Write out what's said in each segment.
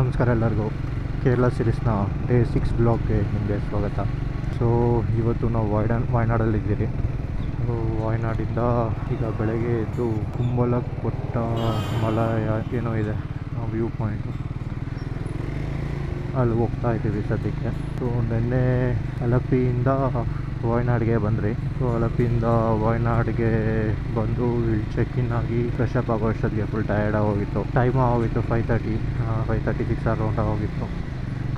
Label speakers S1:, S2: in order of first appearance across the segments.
S1: ನಮಸ್ಕಾರ ಎಲ್ಲರಿಗೂ. ಕೇರಳ ಸೀರೀಸ್ನ ಡೇ 6 ಬ್ಲಾಗ್ಗೆ ನಿಮಗೆ ಸ್ವಾಗತ. ಸೊ ಇವತ್ತು ನಾವು ವಾಯನಾಡಲ್ಲಿದ್ದೀರಿ. ಸೊ ವಾಯನಾಡಿಂದ ಈಗ ಬೆಳಗ್ಗೆ ಎದ್ದು ಕುಂಬಲಕೊಟ್ಟ ಮಲಯ ಏನೋ ಇದೆ ವ್ಯೂ ಪಾಯಿಂಟು, ಅಲ್ಲಿ ಹೋಗ್ತಾ ಇದ್ದೀವಿ ಸದ್ಯಕ್ಕೆ. ಸೊ ನಿನ್ನೆ ಅಲಪಿಯಿಂದ ವಾಯನಾಡಿಗೆ ಬಂದ್ರಿ. ಸೊ ಅಲಪಿಯಿಂದ ವಾಯನಾಡಿಗೆ ಬಂದು ಇಲ್ಲಿ ಚೆಕ್-ಇನ್ ಆಗಿ ಫ್ರೆಶ್ ಅಪ್ ಆಗೋ ಅಷ್ಟೊತ್ತಿಗೆ ಫುಲ್ ಟಯರ್ಡ್ ಆಗೋಗಿತ್ತು. ಟೈಮ್ ಆಗೋಗಿತ್ತು 5:36 ಅರೌಂಡ್ ಆಗೋಗಿತ್ತು.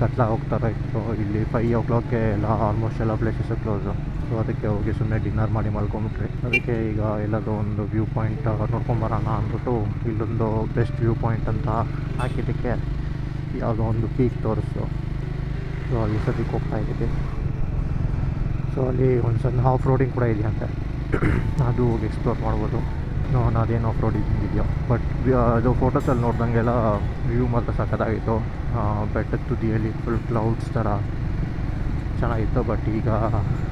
S1: ಕತ್ಲ ಹೋಗ್ತಾರ ಇತ್ತು. ಇಲ್ಲಿ 5 o'clockಗೆ ಎಲ್ಲ ಆಲ್ಮೋಸ್ಟ್ ಎಲ್ಲ ಪ್ಲೇಸಸ್ಸು ಕ್ಲೋಸು. ಸೊ ಅದಕ್ಕೆ ಹೋಗಿ ಸುಮ್ಮನೆ ಡಿನ್ನರ್ ಮಾಡಿ ಮಲ್ಕೊಂಬಿಟ್ರಿ. ಅದಕ್ಕೆ ಈಗ ಎಲ್ಲದೋ ಒಂದು ವ್ಯೂ ಪಾಯಿಂಟ್ ನೋಡ್ಕೊಂಬರೋಣ ಅಂದ್ಬಿಟ್ಟು ಇಲ್ಲೊಂದು ಬೆಸ್ಟ್ ವ್ಯೂ ಪಾಯಿಂಟ್ ಅಂತ ಹಾಕಿದ್ದಕ್ಕೆ ಯಾವುದೋ ಒಂದು ಪೀಕ್ ತೋರಿಸ್ತು. ಸೊ ಅಲ್ಲಿ ಸದ್ಯಕ್ಕೆ ಹೋಗ್ತಾ ಇದ್ದೀವಿ. ಸೊ ಅಲ್ಲಿ ಒಂದು ಸಣ್ಣ ಆಫ್ ರೋಡಿಂಗ್ ಕೂಡ ಇದೆಯಂತೆ, ಅದು ಹೋಗಿ ಎಕ್ಸ್ಪ್ಲೋರ್ ಮಾಡ್ಬೋದು. ಅದೇನು ಆಫ್ ರೋಡಿಂಗ್ ಇದೆಯೋ, ಬಟ್ ಅದು ಫೋಟೋಸಲ್ಲಿ ನೋಡ್ದಂಗೆಲ್ಲ ವ್ಯೂ ಮಾತ್ರ ಸಖತ್ತಾಗಿತ್ತು. ಬೆಟ್ಟದ ತುದಿಯಲ್ಲಿ ಫುಲ್ ಕ್ಲೌಡ್ಸ್ ಥರ ಚೆನ್ನಾಗಿತ್ತು. ಬಟ್ ಈಗ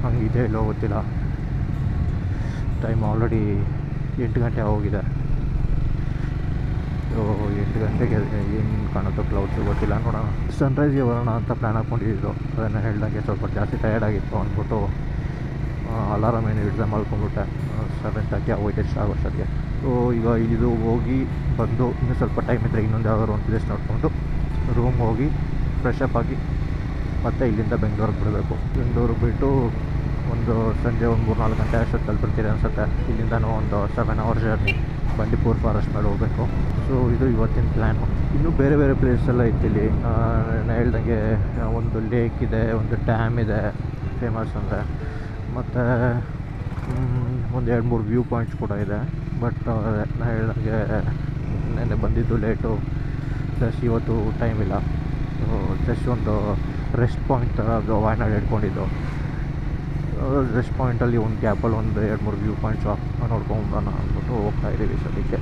S1: ಹಂಗಿದೆ ಇಲ್ಲೋ ಗೊತ್ತಿಲ್ಲ. ಟೈಮ್ ಆಲ್ರೆಡಿ 8 ಗಂಟೆ ಹೋಗಿದೆ. ಸೊ 8 ಗಂಟೆಗೆ ಏನು ಕಾಣುತ್ತೋ ಕ್ಲೌಡ್ಸು ಗೊತ್ತಿಲ್ಲ, ನೋಡೋಣ. ಸನ್ರೈಸ್ಗೆ ಬರೋಣ ಅಂತ ಪ್ಲ್ಯಾನ್ ಹಾಕ್ಕೊಂಡಿದ್ದು. ಅದನ್ನು ಹೇಳ್ದಂಗೆ ಸ್ವಲ್ಪ ಜಾಸ್ತಿ ಟಯರ್ಡ್ ಆಗಿತ್ತು ಅಂದ್ಬಿಟ್ಟು ಅಲಾರಾಮ್ ಏನು ಹಿಡಿದ ಮಲ್ಕೊಂಡ್ಬಿಟ್ಟೆ. 7:30 ಆಗೋಯ್ತು ಎಷ್ಟು ಆಗೋಷ್ಟೊತ್ತಿಗೆ. ಸೊ ಈಗ ಇದು ಹೋಗಿ ಬಂದು ಇನ್ನೂ ಸ್ವಲ್ಪ ಟೈಮ್ ಇದ್ದರೆ ಇನ್ನೊಂದು ಯಾವ್ದಾದ್ರು ಒಂದು ಪ್ಲೇಸ್ ನೋಡಿಕೊಂಡು ರೂಮ್ ಹೋಗಿ ಫ್ರೆಶ್ ಅಪ್ ಆಗಿ ಮತ್ತು ಇಲ್ಲಿಂದ ಬೆಂಗಳೂರಿಗೆ ಬಿಡಬೇಕು. ಬೆಂಗಳೂರಿಗೆ ಬಿಟ್ಟು ಒಂದು ಸಂಜೆ ಒಂದು 3-4 ಗಂಟೆ ಅಷ್ಟೊತ್ತು ತಲುಪಿರ್ತೀರಿ ಅನಿಸುತ್ತೆ. ಇಲ್ಲಿಂದನೂ ಒಂದು 7 hours ಜರ್ನಿ ಬಂಡೀಪುರ ಫಾರೆಸ್ಟ್ ಮೇಲೆ ಹೋಗಬೇಕು. ಸೊ ಇದು ಇವತ್ತಿನ ಪ್ಲ್ಯಾನು. ಇನ್ನೂ ಬೇರೆ ಬೇರೆ ಪ್ಲೇಸೆಲ್ಲ ಇತ್ತು ಇಲ್ಲಿ. ನಾನು ಹೇಳ್ದಂಗೆ ಒಂದು ಲೇಕ್ ಇದೆ, ಒಂದು ಡ್ಯಾಮ್ ಇದೆ ಫೇಮಸ್ ಅಂದರೆ, ಮತ್ತು ಒಂದು 2-3 ವ್ಯೂ ಪಾಯಿಂಟ್ಸ್ ಕೂಡ ಇದೆ. ಬಟ್ ನಾನು ಹೇಳ್ದಂಗೆ ನೆನ್ನೆ ಬಂದಿದ್ದು ಲೇಟು, ಪ್ಲಸ್ ಇವತ್ತು ಟೈಮ್ ಇಲ್ಲ. ಸೊ ಜಸ್ಟ್ ಒಂದು ರೆಸ್ಟ್ ಪಾಯಿಂಟ್ ಥರ ವಾಯನಾಡ್ ಇಟ್ಕೊಂಡಿದ್ದು. ರೆಸ್ಟ್ ಪಾಯಿಂಟಲ್ಲಿ ಒಂದು ಗ್ಯಾಪಲ್ಲಿ ಒಂದು 2-3 ವ್ಯೂ ಪಾಯಿಂಟ್ಸ್ ನೋಡ್ಕೊಂಬರೋಣ ಅಂದ್ಬಿಟ್ಟು ಹೋಗ್ತಾ ಇದ್ದೀವಿ ಸದ್ಯಕ್ಕೆ.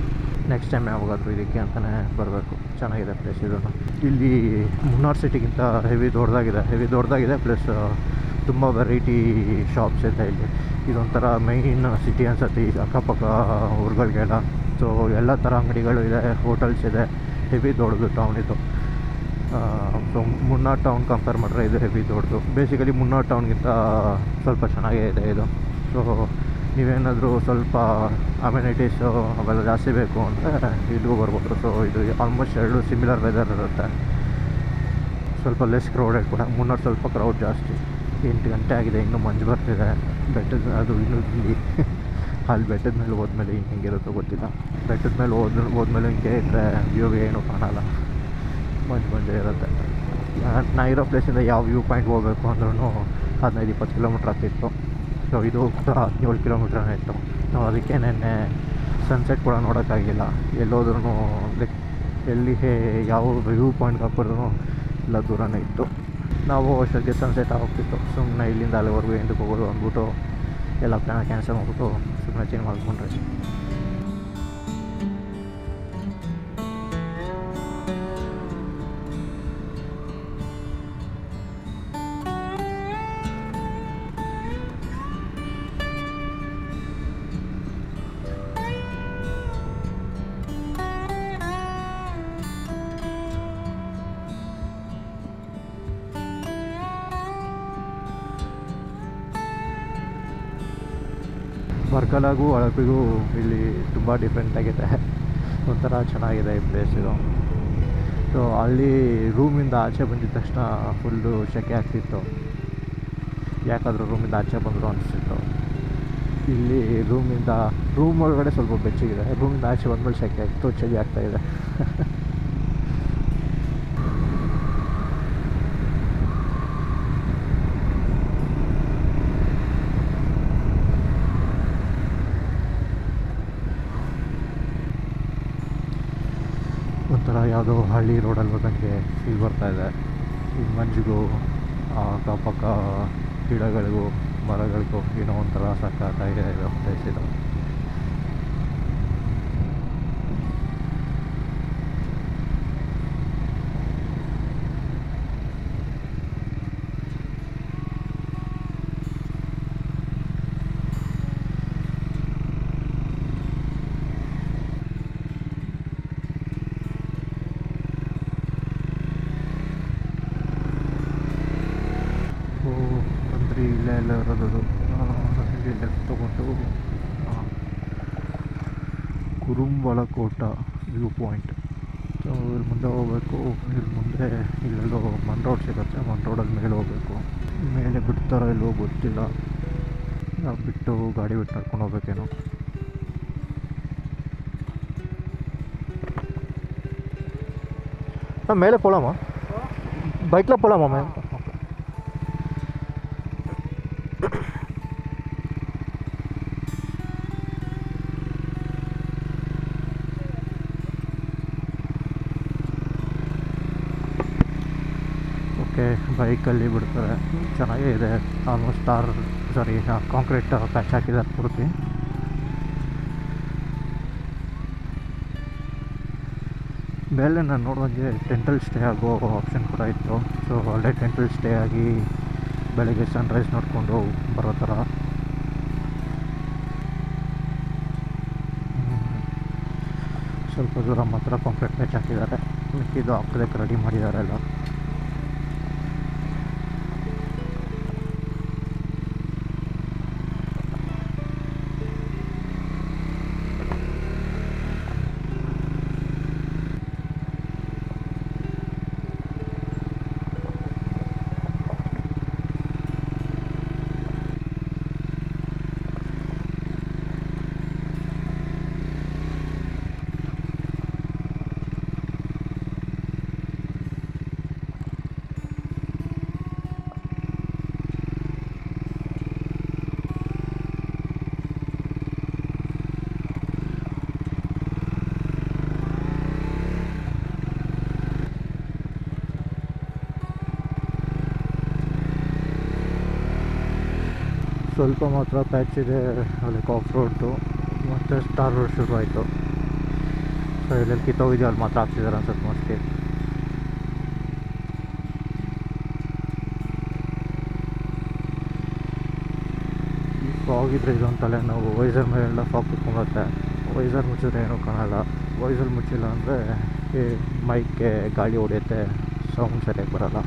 S1: ನೆಕ್ಸ್ಟ್ ಟೈಮ್ ಯಾವಾಗಾದರೂ ಇದಕ್ಕೆ ಅಂತಲೇ ಬರಬೇಕು. ಚೆನ್ನಾಗಿದೆ ಪ್ಲೇಸ್ ಇದನ್ನು. ಇಲ್ಲಿ ಮುನ್ನಾರ್ ಸಿಟಿಗಿಂತ ಹೆವಿ ದೊಡ್ಡದಾಗಿದೆ. ಪ್ಲಸ್ ತುಂಬ ವೆರೈಟಿ ಶಾಪ್ಸ್ ಇದೆ ಇಲ್ಲಿ. ಇದೊಂಥರ ಮೈನ್ ಸಿಟಿ ಅನ್ಸುತ್ತೆ ಈ ಅಕ್ಕಪಕ್ಕ ಊರುಗಳಿಗೆಲ್ಲ. ಸೊ ಎಲ್ಲ ಥರ ಅಂಗಡಿಗಳು ಇದೆ, ಹೋಟೆಲ್ಸ್ ಇದೆ. ಹೆವಿ ದೊಡ್ಡದು ಟೌನ್ ಇದು. ಸೊ ಮುನ್ನಾರ್ ಟೌನ್ ಕಂಪೇರ್ ಮಾಡಿದ್ರೆ ಇದು ಹೆವಿ ದೊಡ್ಡದು. ಬೇಸಿಕಲಿ ಮುನ್ನಾರ್ ಟೌನ್ಗಿಂತ ಸ್ವಲ್ಪ ಚೆನ್ನಾಗೇ ಇದೆ ಇದು. ಸೊ ನೀವೇನಾದರೂ ಸ್ವಲ್ಪ ಅಮ್ಯುನಿಟೀಸು ಅವೆಲ್ಲ ಜಾಸ್ತಿ ಬೇಕು ಅಂದರೆ ಇಲ್ಲಿಗೂ ಬರ್ಬೋದು. ಸೊ ಇದು ಆಲ್ಮೋಸ್ಟ್ 2 ಸಿಮಿಲರ್ ವೆದರ್ ಇರುತ್ತೆ. ಸ್ವಲ್ಪ ಲೆಸ್ ಕ್ರೌಡೆಡ್ ಕೂಡ. ಮುನ್ನಾರ್ ಸ್ವಲ್ಪ ಕ್ರೌಡ್ ಜಾಸ್ತಿ. 8 ಗಂಟೆ ಆಗಿದೆ, ಇನ್ನೂ ಮಂಜು ಬರ್ತಿದೆ. ಬೆಟ್ಟದ ಅದು ಇನ್ನೂ ಇಲ್ಲಿ ಅಲ್ಲಿ ಬೆಟ್ಟದ ಮೇಲೆ ಹೋದ್ಮೇಲೆ ಹೆಂಗಿರುತ್ತೋ ಗೊತ್ತಿಲ್ಲ. ಬೆಟ್ಟದ ಮೇಲೆ ಹೋದ್ಮೇಲೆ ಹಿಂಗೆ ಇದ್ದರೆ ವ್ಯೂಗೆ ಏನೂ ಕಾಣಲ್ಲ, ಮಂಜೇ ಇರುತ್ತೆ. ನಾ ಇರೋ ಪ್ಲೇಸಿಂದ ಯಾವ ವ್ಯೂ ಪಾಯಿಂಟ್ ಹೋಗಬೇಕು ಅಂದ್ರೂ 15-20 ಕಿಲೋಮೀಟ್ರ್ ಆಗ್ತಿತ್ತು. ಸೊ ಇದು 17 ಕಿಲೋಮೀಟ್ರನೇ ಇತ್ತು. ಅದಕ್ಕೆ ನೆನ್ನೆ ಸನ್ಸೆಟ್ ಕೂಡ ನೋಡೋಕ್ಕಾಗಿಲ್ಲ. ಎಲ್ಲೋದ್ರೂ ಯಾವ ವ್ಯೂ ಪಾಯಿಂಟ್ಗೆ ಹಾಕಿದ್ರೂ ಎಲ್ಲ ದೂರನೇ ಇತ್ತು. ನಾವು ಅಷ್ಟೊತ್ತಿಗೆ ಸನ್ಸೆಟ್ ಆಗೋಗ್ತಿತ್ತು. ಸುಮ್ಮನೆ ಇಲ್ಲಿಂದ ಅಲ್ಲಿವರೆಗೂ ಎಂದಕ್ಕೆ ಹೋಗೋದು ಅಂದ್ಬಿಟ್ಟು ಎಲ್ಲ ಪ್ಲ್ಯಾನ್ ಕ್ಯಾನ್ಸಲ್ ಮಾಡಿಬಿಟ್ಟು ಸುಮ್ಮನೆ ಚೇಂಜ್ ಮಾಡ್ಕೊಂಡ್ರಿ. ವರ್ಕಲಾಗೂ ಅಳಪಿಗೂ ಇಲ್ಲಿ ತುಂಬ ಡಿಫ್ರೆಂಟ್ ಆಗಿದೆ. ಒಂಥರ ಚೆನ್ನಾಗಿದೆ ಈ ಪ್ಲೇಸ್ ಇದು. ಸೊ ಅಲ್ಲಿ ರೂಮಿಂದ ಆಚೆ ಬಂದಿದ ತಕ್ಷಣ ಫುಲ್ಲು ಸೆಕೆ ಆಗ್ತಿತ್ತು. ಯಾಕಾದರೂ ರೂಮಿಂದ ಆಚೆ ಬಂದರು ಅನಿಸ್ತಿತ್ತು. ಇಲ್ಲಿ ರೂಮ್ ಒಳಗಡೆ ಸ್ವಲ್ಪ ಬೆಚ್ಚಗಿದೆ, ರೂಮಿಂದ ಆಚೆ ಬಂದಮೇಲೆ ಸೆಕೆ ಆಗ್ತು, ಚಳಿ ಆಗ್ತಾಯಿದೆ. ಒಂಥರ ಯಾವುದೋ ಹಳ್ಳಿ ರೋಡಲ್ಲಿ ಹೋದಂಗೆ ಫೀಲ್ ಬರ್ತಾಯಿದೆ. ಈ ಮಂಜಿಗೂ ಅಕ್ಕಪಕ್ಕ ಗಿಡಗಳಿಗೂ ಮರಗಳಿಗೂ ಏನೋ ಒಂಥರ ಸಖತ್ತಾಗಿದೆ ಇದು ಪ್ಲೇಸ್ ಇದು. ಇರೋದು. ಇಲ್ಲಿ ಲೆಫ್ಟ್ ತೊಗೊಂಡು ಕುರುಂಬಲಕೋಟ ವ್ಯೂ ಪಾಯಿಂಟ್. ಸೊ ಇಲ್ಲಿ ಮುಂದೆ ಹೋಗಬೇಕು. ಇಲ್ಲಿ ಮುಂದೆ ಇಲ್ಲೆಲ್ಲೋ ಮನ್ ರೋಡ್ ಸಿಗುತ್ತೆ, ಮನ್ ರೋಡಲ್ಲಿ ಮೇಲೆ ಹೋಗಬೇಕು. ಮೇಲೆ ಬಿಡ್ತಾರೋ ಇಲ್ಲವೋ ಗೊತ್ತಿಲ್ಲ, ನಾವು ಬಿಟ್ಟು ಗಾಡಿ ಬಿಟ್ಟು ನಡ್ಕೊಂಡು ಹೋಗ್ಬೇಕೇನೋ. மேலே போகலாமா? பைக்கில் போகலாமா மேம்? ಓಕೆ, ಬೈಕಲ್ಲಿ ಬಿಡ್ತಾರೆ. ಚೆನ್ನಾಗೇ ಇದೆ. ಆಲ್ಮೋಸ್ಟ್ ಕಾಂಕ್ರೀಟ್ ಪ್ಯಾಚ್ ಹಾಕಿದ್ದಾರೆ ಪೂರ್ತಿ. ಮೇಲೆ ನಾನು ನೋಡುವಂಗೆ ಟೆಂಟಲ್ಲಿ ಸ್ಟೇ ಆಗೋ ಆಪ್ಷನ್ ಕೂಡ ಇತ್ತು. ಸೊ ಅಲ್ಲೇ ಟೆಂಟಲ್ಲಿ ಸ್ಟೇ ಆಗಿ ಬೆಳಗ್ಗೆ ಸನ್ರೈಸ್ ನೋಡಿಕೊಂಡು ಬರೋ ಥರ. ಸ್ವಲ್ಪ ದೂರ ಮಾತ್ರ ಕಾಂಕ್ರೀಟ್ ಪ್ಯಾಚ್ ಹಾಕಿದ್ದಾರೆ, ಮಿಕ್ಕಿದ್ದು ಹಾಕೋದಕ್ಕೆ ರೆಡಿ ಮಾಡಿದ್ದಾರೆ ಎಲ್ಲ. ಸ್ವಲ್ಪ ಮಾತ್ರ ಪ್ಯಾಚ್ ಇದೆ ಅಲ್ಲಿ ಆಫ್ ರೋಡ್ದು, ಮತ್ತು ಸ್ಟಾರ್ ರೋಡ್ ಶುರು ಆಯಿತು. ಸೊ ಎಲ್ಲೆಲ್ಲಿ ಕಿತ್ತೋಗಿದೆಯೋ ಅಲ್ಲಿ ಮಾತ್ರ ಹಾಕ್ತಿದ್ದಾರೆ ಅನ್ಸುತ್ತೆ ಮೋಸ್ಟ್ಲಿ. ಫಾಗ್ ಇದ್ರೆ ಇದೊಂದು ತಲೆನೋವು. ವೈಸರ್ ಮೇಲೆಲ್ಲ ಫಾಗ್ ಕುತ್ಕೊಂಬರುತ್ತೆ. ವೈಸರ್ ಮುಚ್ಚಿದ್ರೆ ಏನೂ ಕಾಣಲ್ಲ. ವೈಸರ್ ಮುಚ್ಚಿಲ್ಲ ಅಂದರೆ ಮೈಕ್ಗೆ ಗಾಳಿ ಹೊಡೆಯುತ್ತೆ, ಸೌಂಡ್ ಸರಿಯಾಗಿ ಬರೋಲ್ಲ.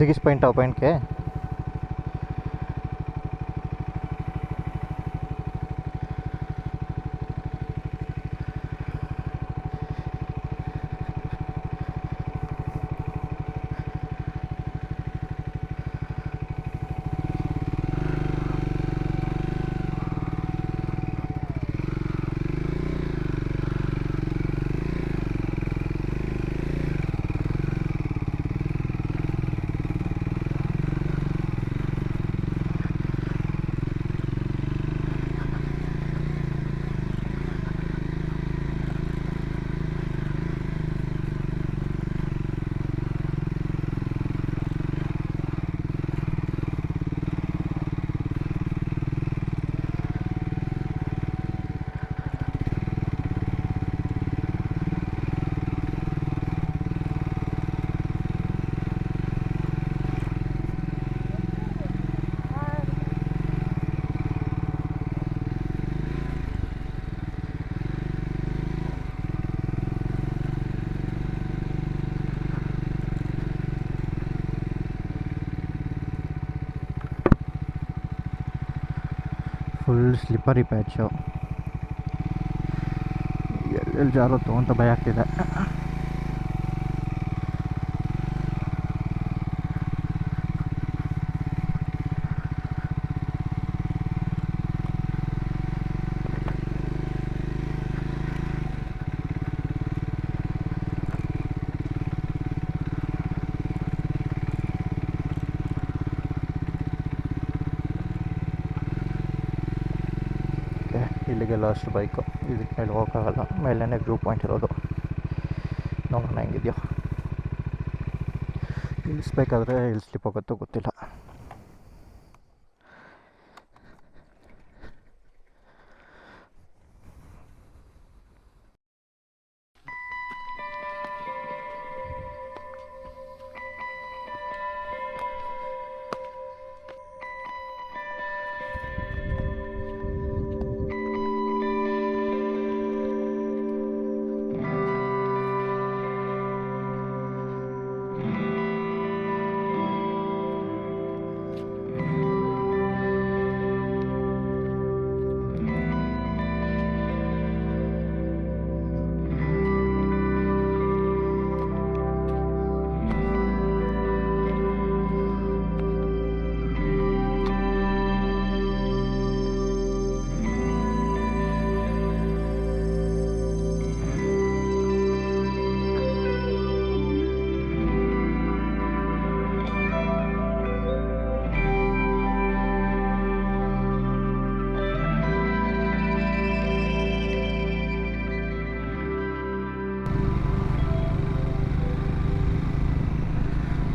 S1: ದಿಗಿಸ್ ಪಾಯಿಂಟ್ಗೆ ಫುಲ್ ಸ್ಲಿಪ್ಪರಿ ಪ್ಯಾಚು. ಎಲ್ಲೆಲ್ಲಿ ಜಾರುತ್ತೋ ಅಂತ ಭಯ ಆಗ್ತಿದೆ. ಇಲ್ಲಿಗೆ ಲಾಸ್ಟ್ ಬೈಕು. ಇದಕ್ಕೆ ಮೇಲೆ ಹೋಗೋಕ್ಕಾಗಲ್ಲ, ಮೇಲೇ ವ್ಯೂ ಪಾಯಿಂಟ್ ಇರೋದು. ನೋಡೋಣ ಹೆಂಗಿದೆಯೋ. ಇಳಿಸ್ಬೇಕಾದ್ರೆ ಇಲ್ಲಿ ಸ್ಲಿಪ್ ಆಗುತ್ತೋ ಗೊತ್ತಿಲ್ಲ.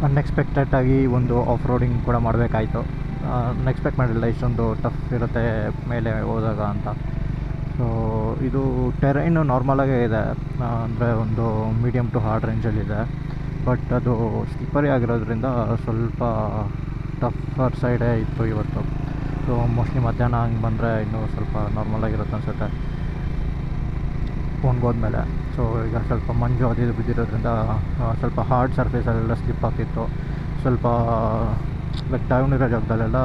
S1: ಅನ್ಎಕ್ಸ್ಪೆಕ್ಟೆಡಾಗಿ ಒಂದು ಆಫ್ ರೋಡಿಂಗ್ ಕೂಡ ಮಾಡಬೇಕಾಯಿತು. ಎಕ್ಸ್ಪೆಕ್ಟ್ ಮಾಡಿರಲಿಲ್ಲ ಇಷ್ಟೊಂದು ಟಫ್ ಇರುತ್ತೆ ಮೇಲೆ ಹೋದಾಗ ಅಂತ. ಸೊ ಇದು ಟೆರೈನು ನಾರ್ಮಲಾಗೇ ಇದೆ, ಅಂದರೆ ಒಂದು ಮೀಡಿಯಮ್ ಟು ಹಾರ್ಡ್ ರೇಂಜಲ್ಲಿದೆ. ಬಟ್ ಅದು ಸ್ಲಿಪ್ಪರಿ ಆಗಿರೋದ್ರಿಂದ ಸ್ವಲ್ಪ ಟಫರ್ ಸೈಡೇ ಇತ್ತು ಇವತ್ತು. ಸೊ ಮೋಸ್ಟ್ಲಿ ಮಧ್ಯಾಹ್ನ ಹಂಗೆ ಬಂದರೆ ಇನ್ನೂ ಸ್ವಲ್ಪ ನಾರ್ಮಲಾಗಿರುತ್ತೆ ಅನಿಸುತ್ತೆ ಹೋದ್ಮೇಲೆ. ಸೊ ಈಗ ಸ್ವಲ್ಪ ಮಂಜು ಅದು ಬಿದ್ದಿರೋದ್ರಿಂದ ಸ್ವಲ್ಪ ಹಾರ್ಡ್ ಸರ್ಫೇಸಲ್ಲೆಲ್ಲ ಸ್ಲಿಪ್ ಆಗ್ತಿತ್ತು. ಸ್ವಲ್ಪ ಲೈಕ್ ಡೌನ್ ಇರೋ ಜಾಗದಲ್ಲೆಲ್ಲ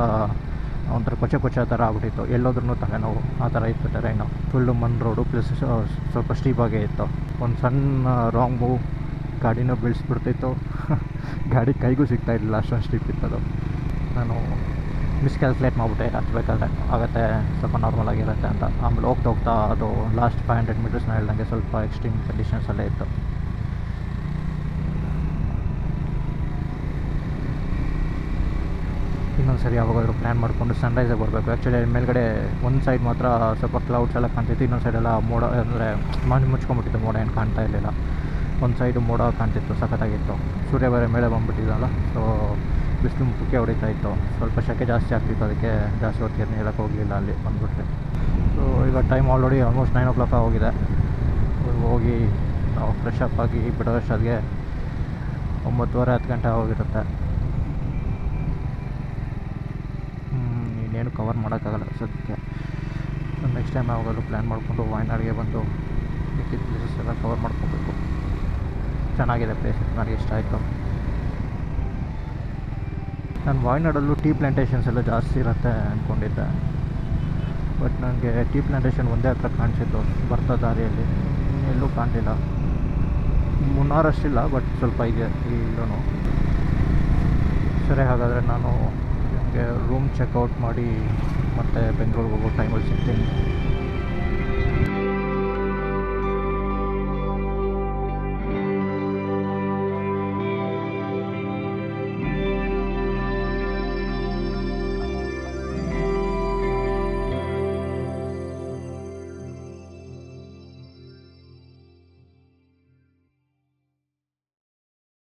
S1: ಒಂಥರ ಕೊಚ್ಚೆ ಥರ ಆಗ್ಬಿಟ್ಟಿತ್ತು. ಎಲ್ಲೋದ್ರೂ ತಲೆನೋವು ಆ ಥರ ಇತ್ತು ಟೆರೈನು. ಫುಲ್ಲು ಮಣ್ಣು ರೋಡು ಪ್ಲಸ್ ಸ್ವಲ್ಪ ಸ್ಟೀಪಾಗೇ ಇತ್ತು. ಒಂದು ಸಣ್ಣ ರಾಂಗ್ ಮೂವ್ ಗಾಡಿನೂ ಬೀಳಿಸ್ಬಿಡ್ತಿತ್ತು. ಗಾಡಿ ಕೈಗೂ ಸಿಗ್ತಾಯಿರಲಿಲ್ಲ, ಅಷ್ಟೊಂದು ಸ್ಟೀಪ್ ಇತ್ತದು. ನಾನು ಮಿಸ್ಕ್ಯಾಲ್ಕುಲೇಟ್ ಮಾಡಿಬಿಟ್ಟೆ ಹತ್ಬೇಕಾದ್ರೆ ಆಗುತ್ತೆ ಸ್ವಲ್ಪ ನಾರ್ಮಲಾಗಿರುತ್ತೆ ಅಂತ. ಆಮೇಲೆ ಹೋಗ್ತಾ ಅದು ಲಾಸ್ಟ್ 500 ಮೀಟರ್ಸ್ನ ಹೇಳ್ದಂಗೆ ಸ್ವಲ್ಪ ಎಕ್ಸ್ಟ್ರೀಮ್ ಕಂಡೀಷನ್ಸಲ್ಲೇ ಇತ್ತು. ಇನ್ನೊಂದು ಸರಿ ಯಾವಾಗಾದರೂ ಪ್ಲ್ಯಾನ್ ಮಾಡಿಕೊಂಡು ಸನ್ರೈಸಿಗೆ ಬರಬೇಕು. ಆ್ಯಕ್ಚುಲಿ ಮೇಲ್ಗಡೆ ಒಂದು ಸೈಡ್ ಮಾತ್ರ ಸ್ವಲ್ಪ ಕ್ಲೌಡ್ಸ್ ಎಲ್ಲ ಕಾಣ್ತಿತ್ತು, ಇನ್ನೊಂದು ಸೈಡೆಲ್ಲ ಮೋಡ, ಅಂದರೆ ಮಂಜು ಮುಚ್ಕೊಂಡ್ಬಿಟ್ಟಿತ್ತು, ಮೋಡ ಏನು ಕಾಣ್ತಾ ಇರಲಿಲ್ಲ. ಒಂದು ಸೈಡು ಮೋಡ ಕಾಣ್ತಿತ್ತು, ಸಖತ್ತಾಗಿತ್ತು. ಸೂರ್ಯ ಬೇರೆ ಮೇಲೆ ಬಂದುಬಿಟ್ಟಿದ್ದಲ್ಲ, ಸೊ ಬಿಸಿಲು ಮುಖಕ್ಕೆ ಹೊಡಿತಾ ಇತ್ತು. ಸ್ವಲ್ಪ ಶೆಕೆ ಜಾಸ್ತಿ ಆಗ್ತಿತ್ತು, ಅದಕ್ಕೆ ಜಾಸ್ತಿ ಹೊತ್ತು ನೀರು ಹೇಳಕ್ಕೆ ಹೋಗಲಿಲ್ಲ, ಅಲ್ಲಿ ಬಂದುಬಿಟ್ರೆ. ಸೊ ಈಗ ಟೈಮ್ ಆಲ್ರೆಡಿ ಆಲ್ಮೋಸ್ಟ್ 9 o'clock ಹೋಗಿದೆ. ಹೋಗಿ ನಾವು ಫ್ರೆಶ್ ಅಪ್ ಆಗಿ ಬಿಡೋಷ್ಟೊತ್ತಿಗೆ 9:30 10 ಗಂಟೆ ಹೋಗಿರುತ್ತೆ. ಇನ್ನೇನು ಕವರ್ ಮಾಡೋಕ್ಕಾಗಲ್ಲ ಸದ್ಯಕ್ಕೆ. ನೆಕ್ಸ್ಟ್ ಟೈಮ್ ಯಾವಾಗಲೂ ಪ್ಲ್ಯಾನ್ ಮಾಡಿಕೊಂಡು ವಾಯನಾಡಿಗೆ ಬಂದು ಮಿಕ್ಕಿದ ಪ್ಲೇಸಸ್ ಎಲ್ಲ ಕವರ್ ಮಾಡ್ಕೊಬೇಕು. ಚೆನ್ನಾಗಿದೆ ಪ್ಲೇಸ್, ನನಗೆ ಇಷ್ಟ ಆಯಿತು. ನಾನು ವಾಯ್ನಾಡಲ್ಲೂ ಟೀ ಪ್ಲ್ಯಾಂಟೇಷನ್ಸ್ ಎಲ್ಲ ಜಾಸ್ತಿ ಇರುತ್ತೆ ಅಂದ್ಕೊಂಡಿದ್ದೆ. ಬಟ್ ನನಗೆ ಟೀ ಪ್ಲ್ಯಾಂಟೇಷನ್ ಒಂದೇ ಹತ್ರ ಕಾಣಿಸಿದ್ದು ಬರ್ತಾ ದಾರಿಯಲ್ಲಿ, ಎಲ್ಲೂ ಕಾಣಲಿಲ್ಲ. ಮುನ್ನಾರಷ್ಟಿಲ್ಲ, ಬಟ್ ಸ್ವಲ್ಪ ಇದೆ ಇಲ್ಲೂ. ಸರಿ, ಹಾಗಾದರೆ ನಾನು ನಿಮಗೆ ರೂಮ್ ಚೆಕ್ಔಟ್ ಮಾಡಿ ಮತ್ತೆ ಬೆಂಗಳೂರಿಗೆ ಹೋಗೋ ಟೈಮಲ್ಲಿ ಸಿಗ್ತೀನಿ.